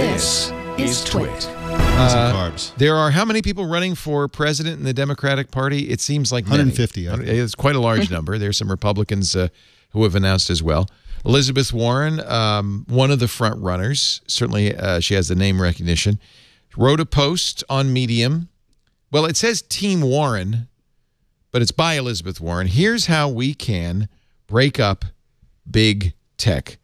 This is Twit. There are how many people running for president in the Democratic Party? It seems like 150. It's quite a large number. There's some Republicans who have announced as well. Elizabeth Warren, one of the front runners, certainly she has the name recognition, wrote a post on Medium. Well, it says Team Warren, but it's by Elizabeth Warren. Here's how we can break up big tech.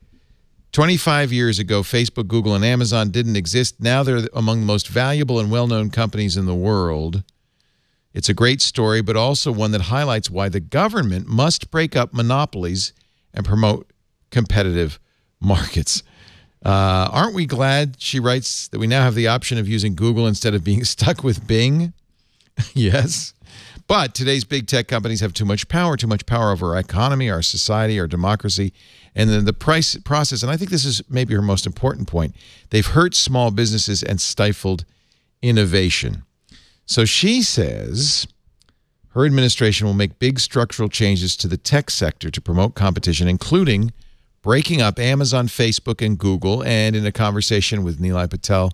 25 years ago, Facebook, Google, and Amazon didn't exist. Now they're among the most valuable and well-known companies in the world. It's a great story, but also one that highlights why the government must break up monopolies and promote competitive markets. Aren't we glad, she writes, that we now have the option of using Google instead of being stuck with Bing? Yes. But today's big tech companies have too much power over our economy, our society, our democracy, and then the process, and I think this is maybe her most important point, they've hurt small businesses and stifled innovation. So she says her administration will make big structural changes to the tech sector to promote competition, including breaking up Amazon, Facebook, and Google. And in a conversation with Nilay Patel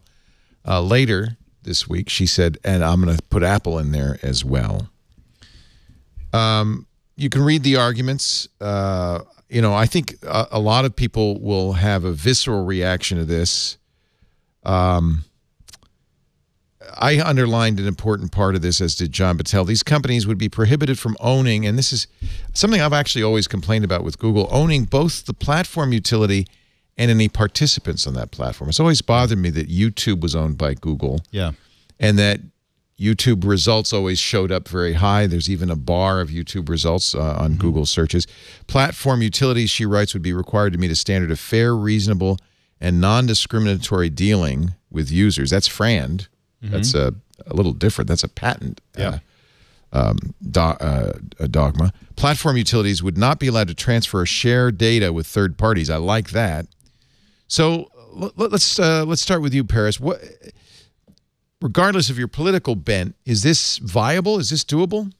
later this week, she said, and I'm going to put Apple in there as well. You can read the arguments. You know, I think a lot of people will have a visceral reaction to this. I underlined an important part of this, as did John Patel. These companies would be prohibited from owning, and this is something I've actually always complained about with Google, owning both the platform utility and any participants on that platform. It's always bothered me that YouTube was owned by Google. Yeah. And that YouTube results always showed up very high. There's even a bar of YouTube results on Google searches. Platform utilities, she writes, would be required to meet a standard of fair, reasonable, and non-discriminatory dealing with users. That's FRAND. That's a little different. That's a patent dogma. Platform utilities would not be allowed to transfer or share data with third parties. I like that. So let's start with you, Paris. What, regardless of your political bent, is this viable? Is this doable?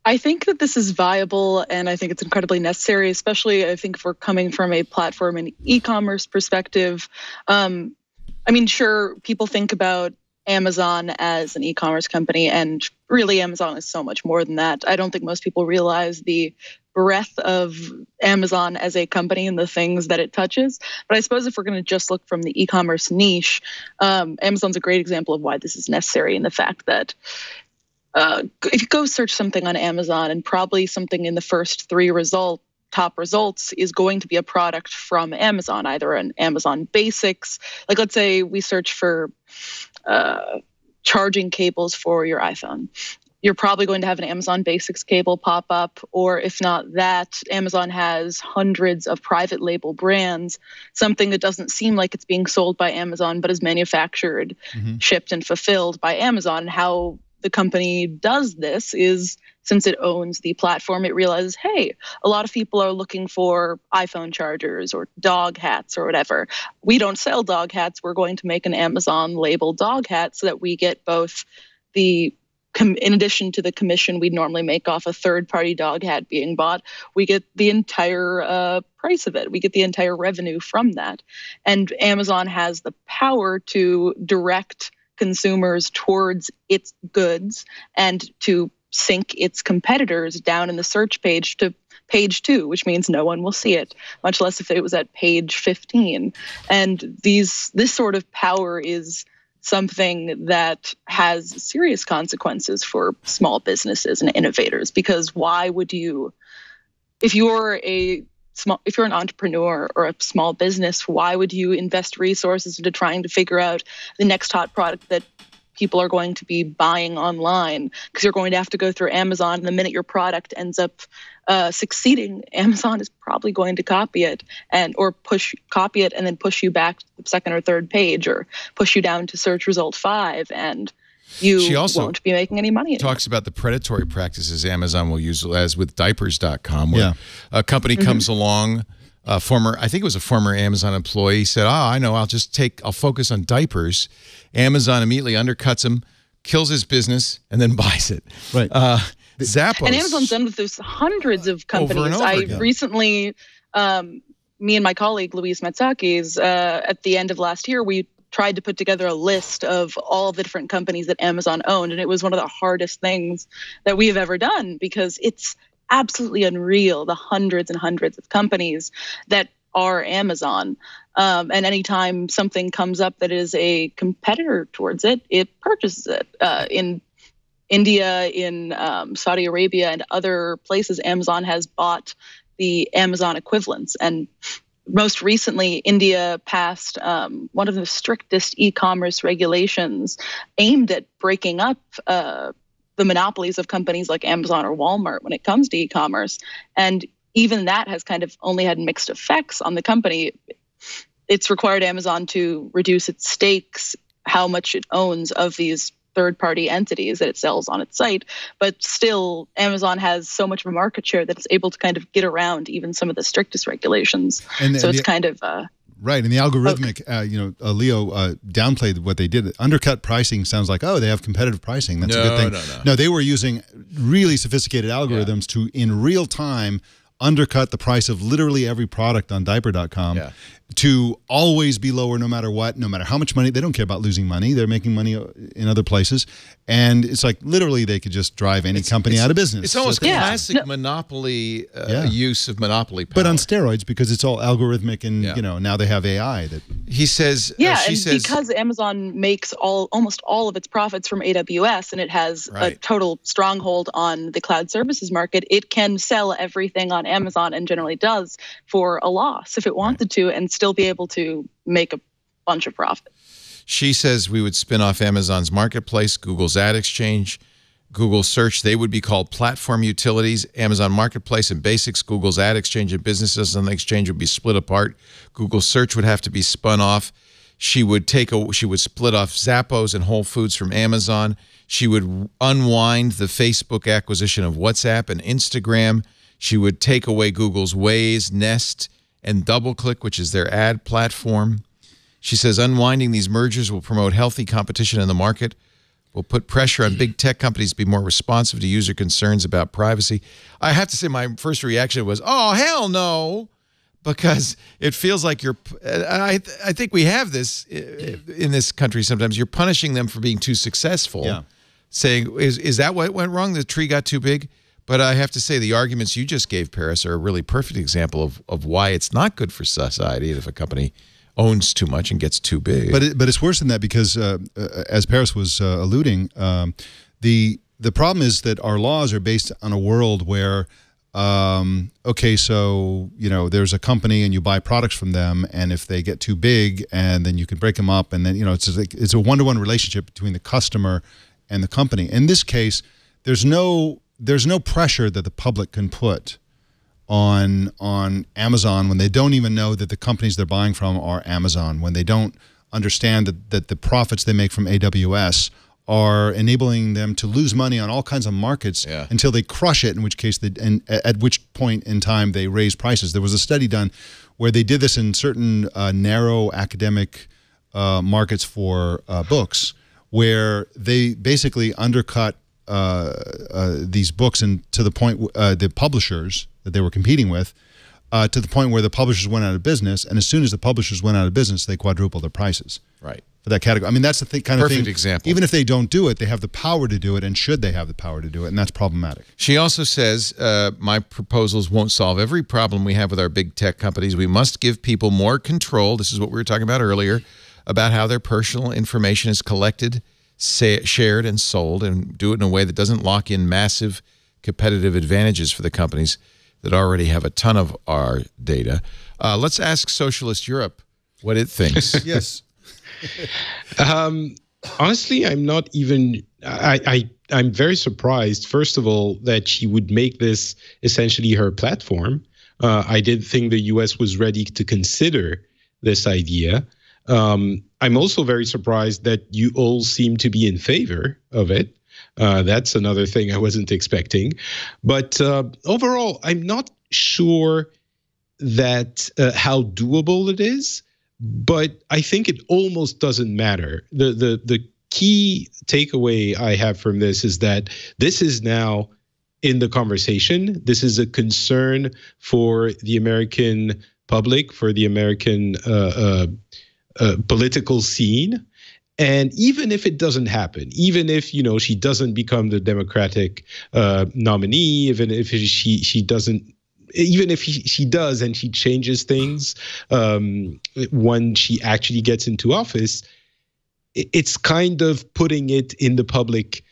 I think that this is viable, and I think it's incredibly necessary, especially I think if we're coming from a platform and e-commerce perspective. I mean, sure, people think about Amazon as an e-commerce company, and really Amazon is so much more than that. I don't think most people realize the breadth of Amazon as a company and the things that it touches. But I suppose if we're going to just look from the e-commerce niche, Amazon's a great example of why this is necessary, and the fact that if you go search something on Amazon, and probably something in the first three top results is going to be a product from Amazon, either an Amazon Basics. Like, let's say we search for charging cables for your iPhone. You're probably going to have an Amazon Basics cable pop up, or if not that, Amazon has hundreds of private label brands, something that doesn't seem like it's being sold by Amazon, but is manufactured, shipped, and fulfilled by Amazon. How the company does this is, since it owns the platform, it realizes, hey, a lot of people are looking for iPhone chargers or dog hats or whatever. We don't sell dog hats. We're going to make an Amazon labeled dog hat so that we get both the, in addition to the commission we'd normally make off a third-party dog hat being bought, we get the entire price of it. We get the entire revenue from that. And Amazon has the power to direct consumers towards its goods and to sink its competitors down in the search page to page 2, which means no one will see it, much less if it was at page 15. And this sort of power is something that has serious consequences for small businesses and innovators, because why would you, if you're an entrepreneur or a small business, why would you invest resources into trying to figure out the next hot product that people are going to be buying online? Because you're going to have to go through Amazon, and the minute your product ends up succeeding, Amazon is probably going to copy it and then push you back to the second or third page, or push you down to search result 5, and you won't be making any money anymore. Talks about the predatory practices Amazon will use, as with diapers.com, where a company comes along, I think it was a former Amazon employee, said, I know, I'll focus on diapers. Amazon immediately undercuts him, kills his business, and then buys it. Right. Zappos. And Amazon's done with this hundreds of companies. Over and over again. Recently, me and my colleague, Louise Matsakis, at the end of last year, we tried to put together a list of all of the different companies that Amazon owned. And it was one of the hardest things that we have ever done, because it's absolutely unreal, the hundreds and hundreds of companies that are Amazon. And anytime something comes up that is a competitor towards it, it purchases it. In India, in Saudi Arabia, and other places, Amazon has bought the Amazon equivalents. And most recently, India passed one of the strictest e-commerce regulations aimed at breaking up the monopolies of companies like Amazon or Walmart when it comes to e-commerce. And even that has kind of only had mixed effects on the company. It's required Amazon to reduce its stakes, how much it owns of these third-party entities that it sells on its site. But still, Amazon has so much of a market share that it's able to kind of get around even some of the strictest regulations. So it's kind of... Right, and the algorithmic, Leo downplayed what they did. Undercut pricing sounds like, oh, they have competitive pricing. That's a good thing. No, they were using really sophisticated algorithms to, in real time, undercut the price of literally every product on diaper.com to always be lower no matter what, no matter how much money. They don't care about losing money. They're making money in other places. And it's like literally they could just drive any company out of business. It's almost classic monopoly use of monopoly power. But on steroids, because it's all algorithmic and, now they have AI. That he says, because Amazon makes almost all of its profits from AWS, and it has a total stronghold on the cloud services market, it can sell everything on Amazon, and generally does, for a loss if it wanted to, and still be able to make a bunch of profit. She says we would spin off Amazon's marketplace, Google's ad exchange, Google search. They would be called platform utilities. Amazon marketplace and basics, Google's ad exchange and businesses on the exchange would be split apart. Google search would have to be spun off. She would split off Zappos and Whole Foods from Amazon. She would unwind the Facebook acquisition of WhatsApp and Instagram. She would take away Google's Waze, Nest, and DoubleClick, which is their ad platform. She says unwinding these mergers will promote healthy competition in the market, will put pressure on big tech companies to be more responsive to user concerns about privacy. I have to say my first reaction was, oh, hell no, because it feels like you're – I think we have this in this country sometimes. You're punishing them for being too successful, saying, is that what went wrong? The tree got too big? But I have to say the arguments you just gave, Paris, are a really perfect example of why it's not good for society if a company owns too much and gets too big. But it's worse than that, because as Paris was alluding, the problem is that our laws are based on a world where, okay, so there's a company and you buy products from them, and if they get too big, and then you can break them up, and then it's a one-to-one relationship between the customer and the company. In this case, there's no pressure that the public can put on Amazon when they don't even know that the companies they're buying from are Amazon, when they don't understand that the profits they make from AWS are enabling them to lose money on all kinds of markets until they crush it, in which case at which point in time they raise prices. There was a study done where they did this in certain narrow academic markets for books, where they basically undercut these books, and to the point the publishers that they were competing with, to the point where the publishers went out of business, and as soon as the publishers went out of business, they quadrupled their prices. Right. For that category. I mean, that's the kind of thing. Perfect example. Even if they don't do it, they have the power to do it, and should they have the power to do it, and that's problematic. She also says, my proposals won't solve every problem we have with our big tech companies. We must give people more control. This is what we were talking about earlier, about how their personal information is collected, shared, and sold, and do it in a way that doesn't lock in massive competitive advantages for the companies that already have a ton of our data. Let's ask Socialist Europe what it thinks. Yes. Honestly, I'm not even I'm very surprised, first of all, that she would make this essentially her platform. I did think the US was ready to consider this idea. I'm also very surprised that you all seem to be in favor of it. That's another thing I wasn't expecting. But overall, I'm not sure that how doable it is. But I think it almost doesn't matter. The key takeaway I have from this is that this is now in the conversation. This is a concern for the American public for the American political scene. And even if it doesn't happen, even if, you know, she doesn't become the Democratic nominee, even if she doesn't, even if she does and she changes things when she actually gets into office, it's kind of putting it in the public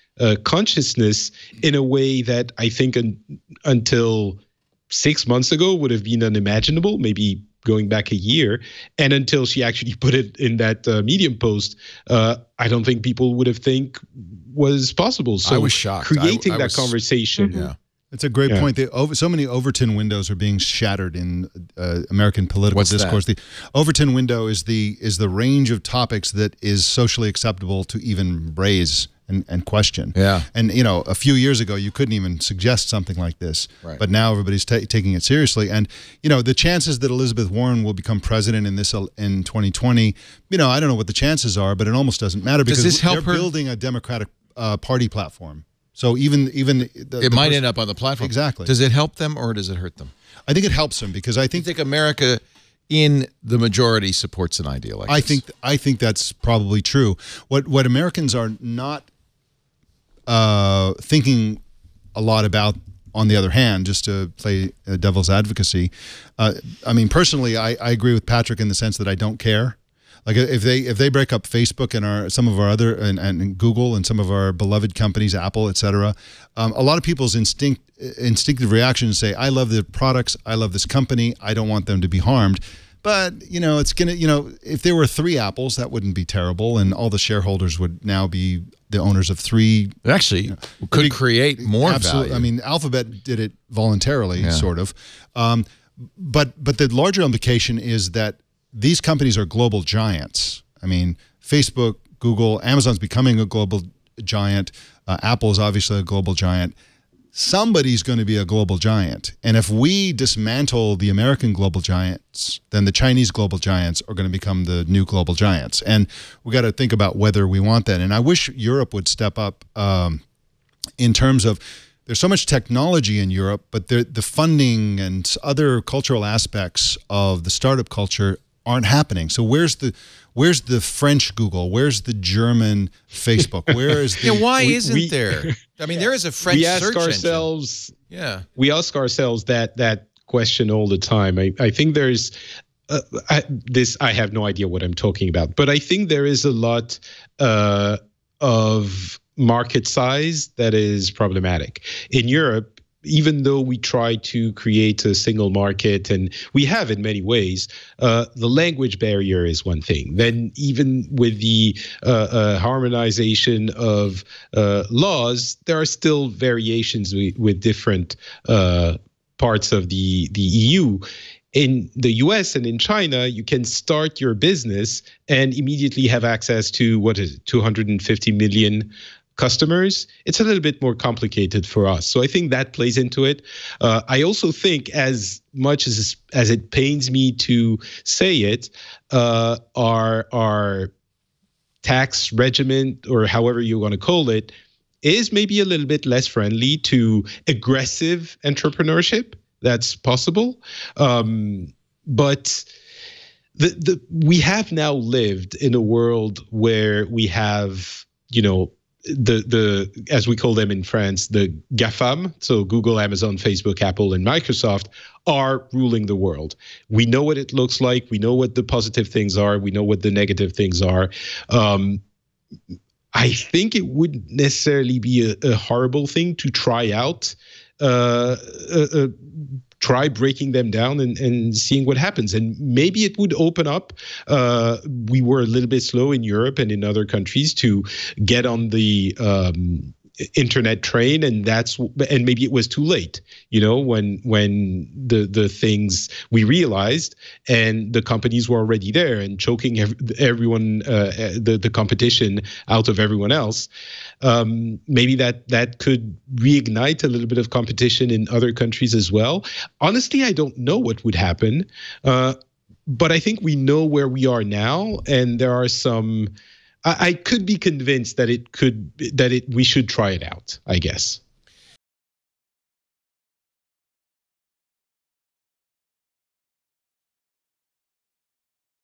consciousness in a way that I think until 6 months ago would have been unimaginable, maybe going back a year. And until she actually put it in that Medium post, I don't think people would have think was possible. So I was shocked. Creating that conversation. Yeah. It's a great point. So many Overton windows are being shattered in American political discourse. That? The Overton window is the range of topics that is socially acceptable to even raise and question. Yeah. And, you know, a few years ago, you couldn't even suggest something like this. Right. But now everybody's taking it seriously. And, you know, the chances that Elizabeth Warren will become president in 2020, you know, I don't know what the chances are, but it almost doesn't matter because they're building a Democratic Party platform. So even it might end up on the platform. Exactly. Does it help them or does it hurt them? I think it helps them because I think America in the majority supports an idea like this. I think that's probably true. What Americans are not thinking a lot about, on the other hand, just to play devil's advocacy, I mean, personally, I agree with Patrick in the sense that I don't care. Like if they break up Facebook and some of our other and Google and some of our beloved companies, Apple, et cetera, a lot of people's instinctive reactions say, I love the products, I love this company, I don't want them to be harmed. But, you know, it's going to, you know, if there were 3 Apples, that wouldn't be terrible. And all the shareholders would now be the owners of 3. It actually could create more value. I mean, Alphabet did it voluntarily, sort of. But the larger implication is that these companies are global giants. I mean, Facebook, Google, Amazon's becoming a global giant. Apple is obviously a global giant. Somebody's going to be a global giant. And if we dismantle the American global giants, then the Chinese global giants are going to become the new global giants. And we got to think about whether we want that. And I wish Europe would step up in terms of, there's so much technology in Europe, but the funding and other cultural aspects of the startup culture aren't happening. So where's the French Google? Where's the German Facebook? Where is the why isn't there? I mean, there is a French search ourselves engine. We ask ourselves that question all the time. I think there's I have no idea what I'm talking about, but I think there is a lot of market size that is problematic in Europe. Even though we try to create a single market, and we have in many ways, the language barrier is one thing. Then even with the harmonization of laws, there are still variations with different parts of the EU. In the US and in China, you can start your business and immediately have access to, 250 million customers. It's a little bit more complicated for us. So I think that plays into it. I also think, as much as it pains me to say it, our tax regimen, or however you want to call it, is maybe a little bit less friendly to aggressive entrepreneurship. That's possible. But we have now lived in a world where we have, you know, the as we call them in France, the GAFAM, so Google, Amazon, Facebook, Apple, and Microsoft, are ruling the world. We know what it looks like. We know what the positive things are. We know what the negative things are. I think it wouldn't necessarily be a horrible thing to try out, try breaking them down and seeing what happens. And maybe it would open up. We were a little bit slow in Europe and in other countries to get on the internet train, and maybe it was too late, you know, when the things we realized and the companies were already there and choking everyone, the competition out of everyone else. Maybe that could reignite a little bit of competition in other countries as well. Honestly, I don't know what would happen, but I think we know where we are now, and there are some. I could be convinced that we should try it out, I guess.